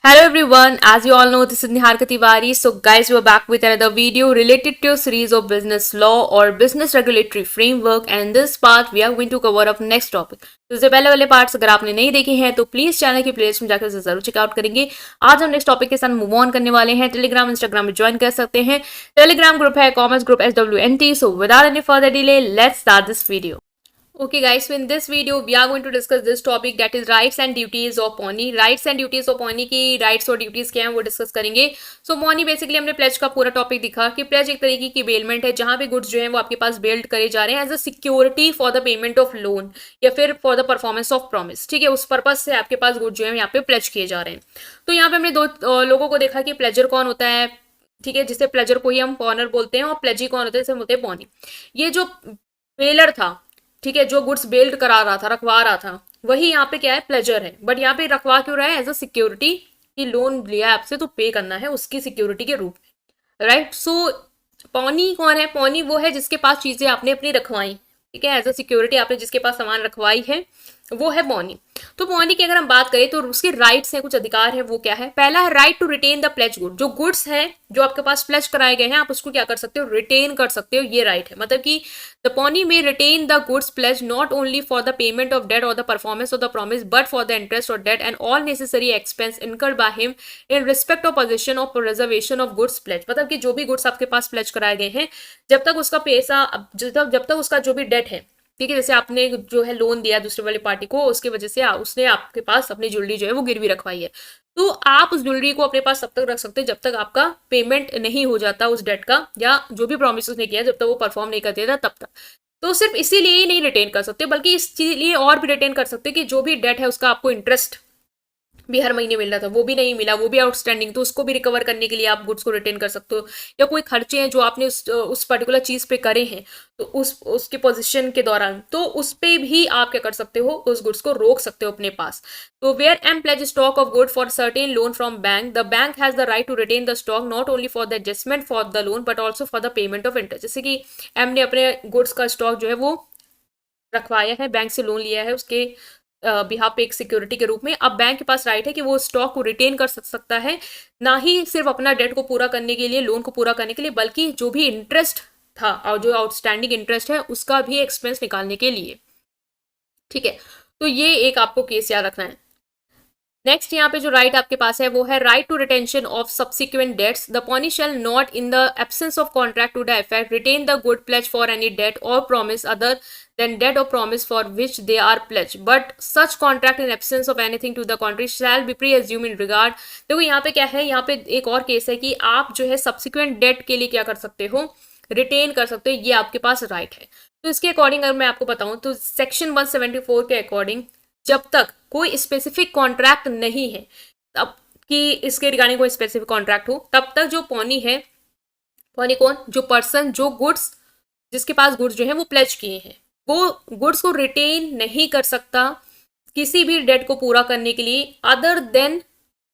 Hello everyone, as you all know, this is Nihar Tiwari. So guys, we're back with another video related to a series of business law or business regulatory framework, and in this part we are going to cover up next topic. तो इससे पहले वाले parts अगर आपने नहीं देखे हैं तो प्लीज चैनल की प्लेलिस्ट में जाकर जरूर चेकआउट करेंगे। आज हम नेक्स्ट टॉपिक के साथ मूव ऑन करने वाले हैं। टेलीग्राम इंस्टाग्राम में ज्वाइन कर सकते हैं। टेलीग्राम ग्रुप है commerce group SWNT। So without any further delay let's start this video. Okay guys, so in this video we are going to discuss this topic, that is rights and duties of pony। rights and duties of pony की rights और duties क्या हैं वो discuss करेंगे। so pony basically हमने pledge का पूरा topic दिखा कि प्लेज एक तरीके की बेलमेंट है जहां पे गुड्स जो है वो आपके पास बेल्ड करे जा रहे हैं as a security for the payment of loan या फिर for the performance of promise. ठीक है, उस पर्पज से आपके पास गुड्स जो है यहाँ पे प्लेज किए जा रहे हैं। तो यहाँ पे हमने दो लोगों को देखा कि प्लेजर कौन होता है। ठीक है, जिससे प्लेजर को ही हम पॉनर बोलते हैं और प्लेजी कौन होते हैं, जिसे बोलते हैं पॉनी। ये जो बेलर था, ठीक है, जो गुड्स बेल्ड करा रहा था, रखवा रहा था, वही यहाँ पे क्या है, प्लेजर है। बट यहाँ पे रखवा क्यों रहा है, एज अ सिक्योरिटी की लोन लिया है आपसे तो पे करना है उसकी सिक्योरिटी के रूप में, राइट। सो पौनी कौन है, पौनी वो है जिसके पास चीजें आपने अपनी रखवाई, ठीक है, एज अ सिक्योरिटी आपने जिसके पास सामान रखवाई है वो है पौनी। तो पौनी की अगर हम बात करें तो उसके राइट्स हैं, कुछ अधिकार है, वो क्या है। पहला है right to retain the pledge good. जो गुड्स है जो आपके पास प्लेज कराए गए हैं आप उसको क्या कर सकते हो, रिटेन कर सकते हो, ये राइट है। मतलब कि the pawnee may retain the goods pledged not only for the payment of debt और the performance of the promise but for the interest of debt and all necessary expense incurred by him in respect of position of reservation of goods pledge. मतलब कि जो भी goods आपके पास pledge कराए गए हैं, जब तक उसका पैसा, जब तक उसका जो भी डेट है, ठीक है, जैसे आपने जो है लोन दिया दूसरे वाली पार्टी को, उसकी वजह से उसने आपके पास अपनी ज्वेलरी जो है वो गिरवी रखवाई है, तो आप उस ज्वेलरी को अपने पास तब तक रख सकते हैं जब तक आपका पेमेंट नहीं हो जाता उस डेट का, या जो भी प्रॉमिस उसने किया जब तक वो परफॉर्म नहीं कर देता तब तक। तो सिर्फ इसीलिए ही नहीं रिटेन कर सकते बल्कि इसलिए और भी रिटेन कर सकते कि जो भी डेट है उसका आपको इंटरेस्ट भी हर महीने मिल रहा था वो भी नहीं मिला, वो भी आउटस्टैंडिंग, तो उसको भी रिकवर करने के लिए आप गुड्स को रिटेन कर सकते हो। या कोई खर्चे हैं जो आपने उस पर्टिकुलर चीज पे करे हैं तो उसके पोजीशन के दौरान, तो उस पे भी आप क्या कर सकते हो, उस गुड्स को रोक सकते हो अपने पास। तो where M pledge stock of good for certain loan from bank, the bank has the right to retain the stock not only for the adjustment for the loan but also for the payment of interest. जैसे कि M ने अपने goods का stock जो है वो रखवाया है, बैंक से लोन लिया है उसके बिहाफ पे एक सिक्योरिटी के रूप में। अब बैंक के पास राइट है कि वो स्टॉक को रिटेन कर सकता है, ना ही सिर्फ अपना डेट को पूरा करने के लिए, लोन को पूरा करने के लिए, बल्कि जो भी इंटरेस्ट था और जो आउटस्टैंडिंग इंटरेस्ट है उसका भी एक्सपेंस निकालने के लिए। ठीक है, तो ये एक आपको केस याद रखना है। नेक्स्ट यहाँ पे जो राइट आपके पास है वो है right to retention of subsequent debts. The pawnee shall not in the absence of contract to the effect retain the good pledge for any debt or promise other than debt or promise for which they are pledged, but such contract in absence of anything to the contrary shall be pre-assumed in regard। देखो यहाँ पे क्या है, यहाँ पे एक और case है कि आप जो है सब्सिक्वेंट डेट के लिए क्या कर सकते हो, रिटेन कर सकते हो, ये आपके पास राइट है। तो इसके अकॉर्डिंग अगर मैं आपको बताऊं तो सेक्शन 174 के अकॉर्डिंग जब तक कोई स्पेसिफिक कॉन्ट्रैक्ट नहीं है, तब कि इसके रिगार्डिंग कोई स्पेसिफिक कॉन्ट्रैक्ट हो, तब तक जो पौनी है, पौनी कौन, जो पर्सन जो गुड्स, जिसके पास गुड्स जो है वो प्लेज किए हैं, वो गुड्स को रिटेन नहीं कर सकता किसी भी डेट को पूरा करने के लिए other than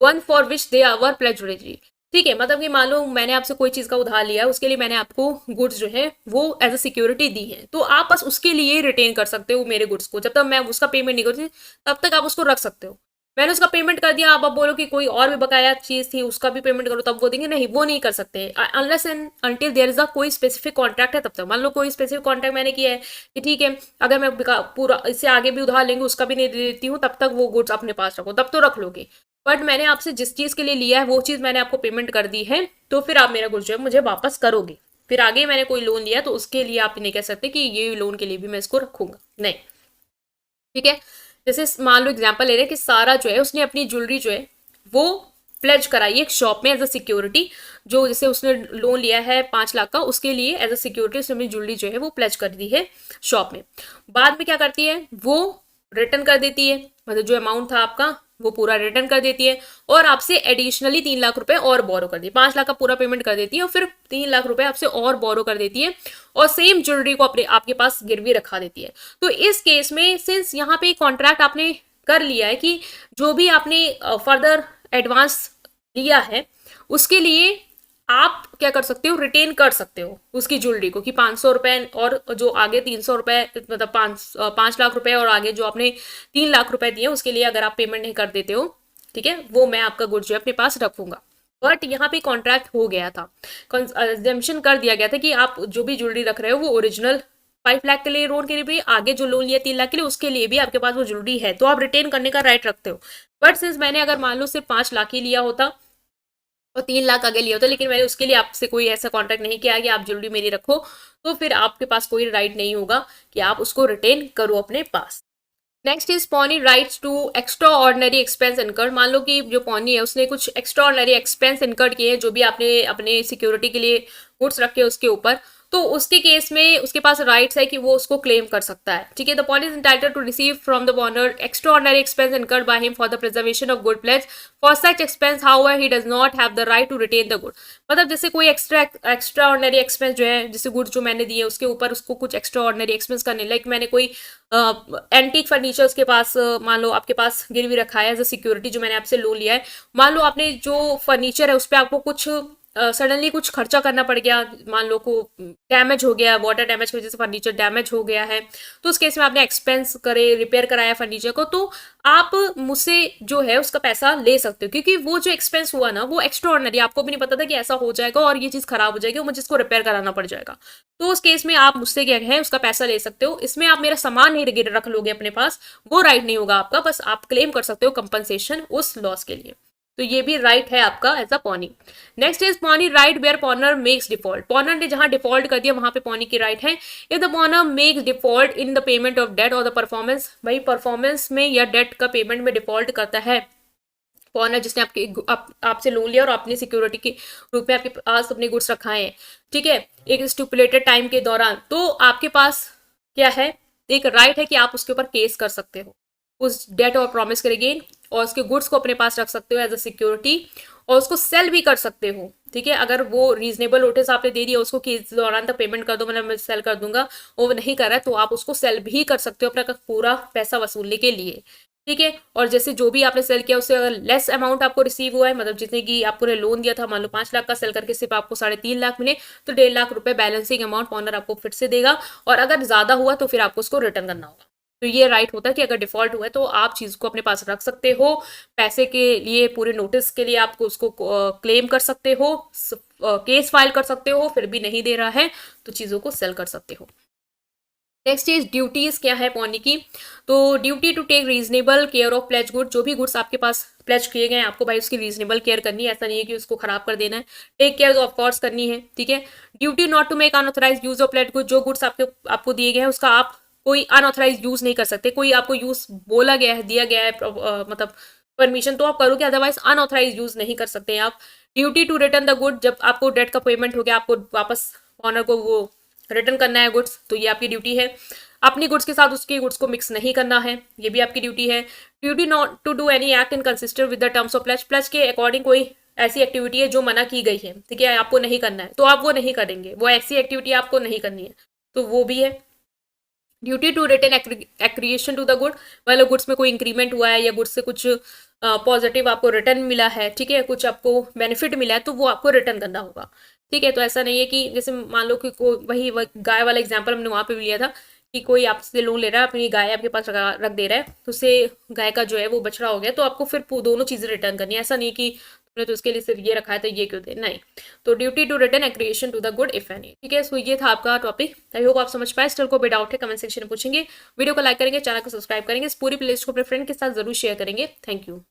one for which they are प्लेजरेजी। ठीक है, मतलब कि मान लो मैंने आपसे कोई चीज का उधार लिया, उसके लिए मैंने आपको गुड्स जो है वो एज अ सिक्योरिटी दी है, तो आप बस उसके लिए रिटेन कर सकते हो मेरे गुड्स को। जब तक मैं उसका पेमेंट नहीं करती तब तक आप उसको रख सकते हो। मैंने उसका पेमेंट कर दिया, आप अब बोलो कि कोई और भी बकाया चीज थी उसका भी पेमेंट करो, तब वो देंगे, नहीं वो नहीं कर सकते unless and until there is a कोई स्पेसिफिक कॉन्ट्रैक्ट है। तब तक मान लो कोई स्पेसिफिक कॉन्ट्रैक्ट मैंने किया है कि ठीक है अगर मैं पूरा इससे आगे भी उधार लेंगे उसका भी नहीं दे देती हूँ, तब तक वो गुड्स अपने पास रखो, तब तो रख लोगे। बट मैंने आपसे जिस चीज के लिए लिया है वो चीज मैंने आपको पेमेंट कर दी है, तो फिर आप मेरा गुड्स जो है मुझे वापस करोगे। फिर आगे मैंने कोई लोन लिया तो उसके लिए आप नहीं कह सकते कि ये लोन के लिए भी मैं इसको रखूंगा, नहीं। ठीक है, जैसे मान लो एग्जांपल ले रहे हैं कि सारा जो है उसने अपनी ज्वेलरी जो है वो प्लेज कराई एक शॉप में एज अ सिक्योरिटी। जो जैसे उसने लोन लिया है 5 लाख का, उसके लिए एज अ सिक्योरिटी उसने अपनी ज्वेलरी जो है वो प्लेज कर दी है शॉप में। बाद में क्या करती है, वो रिटर्न कर देती है, मतलब जो अमाउंट था आपका वो पूरा रिटर्न कर देती है और आपसे एडिशनली 3 लाख रुपए और बोरो कर दी है। 5 लाख का पूरा पेमेंट कर देती है और फिर 3 लाख रुपए आपसे और बोरो कर देती है और सेम ज्वेलरी को अपने आपके पास गिरवी रखा देती है। तो इस केस में सिंस यहाँ पे कॉन्ट्रैक्ट आपने कर लिया है कि जो भी आपने फर्दर एडवांस लिया है उसके लिए आप क्या कर सकते हो, रिटेन कर सकते हो उसकी ज्वेलरी को कि 500 रुपए और जो आगे 300 रुपए, मतलब 5 लाख रुपए और आगे जो आपने 3 लाख रुपए दिए उसके लिए अगर आप पेमेंट नहीं कर देते हो ठीक है, वो मैं आपका गुड जो है अपने पास रखूंगा। बट यहाँ पे कॉन्ट्रैक्ट हो गया था, कंजम्पशन कर दिया गया था कि आप जो भी ज्वेलरी रख रहे हो वो ओरिजिनल 5 लाख के लिए लोन के लिए भी, आगे जो लोन लिया 3 लाख के लिए उसके लिए भी आपके पास वो ज्वेलरी है, तो आप रिटेन करने का राइट रखते हो। बट सिंस मैंने अगर मान लो सिर्फ 5 लाख ही लिया होता और 3 लाख आगे लिया होता, लेकिन मैंने उसके लिए आपसे कोई ऐसा कॉन्ट्रैक्ट नहीं किया कि आप ज्वेलरी मेरी रखो, तो फिर आपके पास कोई राइट नहीं होगा कि आप उसको रिटेन करो अपने पास। Next is pony rights to extraordinary expense incurred. मान लो कि जो पॉनी है उसने कुछ एक्स्ट्रा ऑर्डनरी एक्सपेंस इनकर्ड किए हैं, जो भी आपने अपने सिक्योरिटी के लिए गुड्स रखे उसके ऊपर, तो उसके केस में उसके पास राइट्स है कि वो उसको क्लेम कर सकता है। ठीक है, the pawnee is entitled to receive from the owner extraordinary expense incurred by him for the preservation of good pledge, for such expense however he does not have the right to retain the good. मतलब जैसे कोई extra ordinary expense जो है, जैसे goods जो मैंने दिए उसके ऊपर उसको कुछ एक्स्ट्रा ऑर्डनरी एक्सपेंस करने, लाइक मैंने कोई एंटीक फर्नीचर उसके पास मान लो आपके पास गिरवी रखा है एज अ सिक्योरिटी, जो मैंने आपसे लोन लिया है, मान लो आपने जो फर्नीचर है उस पर आपको कुछ सडनली कुछ खर्चा करना पड़ गया, मान लो को डैमेज हो गया, वाटर डैमेज की वजह से फर्नीचर डैमेज हो गया है, तो उस केस में आपने एक्सपेंस करे, रिपेयर कराया फर्नीचर को, तो आप मुझसे जो है उसका पैसा ले सकते हो, क्योंकि वो जो एक्सपेंस हुआ ना वो एक्स्ट्रा ऑर्डिनरी, आपको भी नहीं पता था कि ऐसा हो जाएगा और ये चीज़ खराब हो जाएगी और मुझे इसको रिपेयर कराना पड़ जाएगा, तो उस केस में आप मुझसे क्या है उसका पैसा ले सकते हो। इसमें आप मेरा सामान नहीं गिर रख लोगे अपने पास, वो राइट नहीं होगा आपका, बस आप क्लेम कर सकते हो कंपनसेशन उस लॉस के लिए, तो ये भी राइट है आपका as a pawnee. Next is pawnee right where pawner makes default. Pawner ने जहां डिफॉल्ट कर दिया वहां पे पॉनी की राइट है। If the pawner makes default in the payment of debt और द परफॉर्मेंस, भाई परफॉर्मेंस में या डेट का पेमेंट में डिफॉल्ट करता है पॉनर, जिसने आपसे लोन लिया और अपनी सिक्योरिटी के रूप में आपके पास अपने गुड्स रखाए हैं, ठीक है, एक स्टिपुलेटेड टाइम के दौरान, तो आपके पास क्या है, एक राइट है कि आप उसके ऊपर केस कर सकते हो उस डेट और प्रॉमिस के अगेन, और उसके गुड्स को अपने पास रख सकते हो एज अ सिक्योरिटी, और उसको सेल भी कर सकते हो। ठीक है, अगर वो रीजनेबल नोटिस आपने दे दिया उसको कि इस दौरान तक पेमेंट कर दो, मतलब मैं सेल कर दूंगा, वो नहीं कर रहा है, तो आप उसको सेल भी कर सकते हो अपना पूरा पैसा वसूलने के लिए। ठीक है, और जैसे जो भी आपने सेल किया उससे अगर लेस अमाउंट आपको रिसीव हुआ है, मतलब जितने की आपको लोन दिया था, मान लो 5 लाख का सेल करके सिर्फ आपको 3.5 लाख मिले, तो 1.5 लाख रुपए बैलेंसिंग अमाउंट ऑनर आपको फिर से देगा, और अगर ज्यादा हुआ तो फिर आपको उसको रिटर्न करना होगा। तो ये राइट होता है कि अगर डिफॉल्ट हुआ है तो आप चीज को अपने पास रख सकते हो, पैसे के लिए, पूरे नोटिस के लिए आपको उसको क्लेम कर सकते हो, केस फाइल कर सकते हो, फिर भी नहीं दे रहा है तो चीजों को सेल कर सकते हो। नेक्स्ट इज ड्यूटीज क्या है पॉनी की, तो duty to take reasonable care of pledge good. जो भी गुड्स आपके पास प्लेज किए गए हैं आपको भाई उसकी रीजनेबल केयर करनी है, ऐसा नहीं है कि उसको खराब कर देना है, टेक केयर ऑफ कोर्स करनी है। ठीक है, duty not to make unauthorised use of pledge good. जो गुड्स आपको दिए गए हैं उसका आप कोई अनऑथराइज यूज नहीं कर सकते, कोई आपको यूज बोला गया है, दिया गया है मतलब परमिशन, तो आप करोगे, अदरवाइज अनऑथराइज यूज नहीं कर सकते आप। Duty to return the good, जब आपको डेट का पेमेंट हो गया आपको वापस ऑनर को वो रिटर्न करना है गुड्स, तो ये आपकी ड्यूटी है। अपनी गुड्स के साथ उसकी गुड्स को मिक्स नहीं करना है, ये भी आपकी ड्यूटी है। Duty not to do any act inconsistent with the terms of pledge. Pledge के अकॉर्डिंग कोई ऐसी एक्टिविटी है जो मना की गई है, ठीक है, आपको नहीं करना है, तो आप वो नहीं करेंगे, वो ऐसी एक्टिविटी आपको नहीं करनी है, तो वो भी है। Duty to return accretion to the good, मतलब गुड्स में कोई इंक्रीमेंट हुआ है या गुड्स से कुछ पॉजिटिव आपको रिटर्न मिला है, ठीक है, कुछ आपको बेनिफिट मिला है, तो वो आपको रिटर्न करना होगा। ठीक है, तो ऐसा नहीं है कि जैसे मान लो कि वही गाय वाला एग्जाम्पल हमने वहां पे भी लिया था कि कोई आपसे लोन ले रहा है, अपनी गाय आपके पास रख दे रहा है, तो उससे गाय का जो है वो बछड़ा हो गया, तो आपको फिर दोनों चीजें रिटर्न करनी है, ऐसा नहीं कि तुमने तो उसके लिए सिर्फ ये रखा है तो ये क्यों दे, नहीं। तो duty to return accretion to the good if any. ठीक है, सो ये था आपका टॉपिक, आई होप आप समझ पाए। स्टिल को भी डाउट है कमेंट सेक्शन में पूछेंगे, वीडियो को लाइक करेंगे, चैनल को सब्सक्राइब करेंगे, इस पूरी प्लेलिस्ट को अपने फ्रेंड के साथ जरूर शेयर करेंगे। Thank you.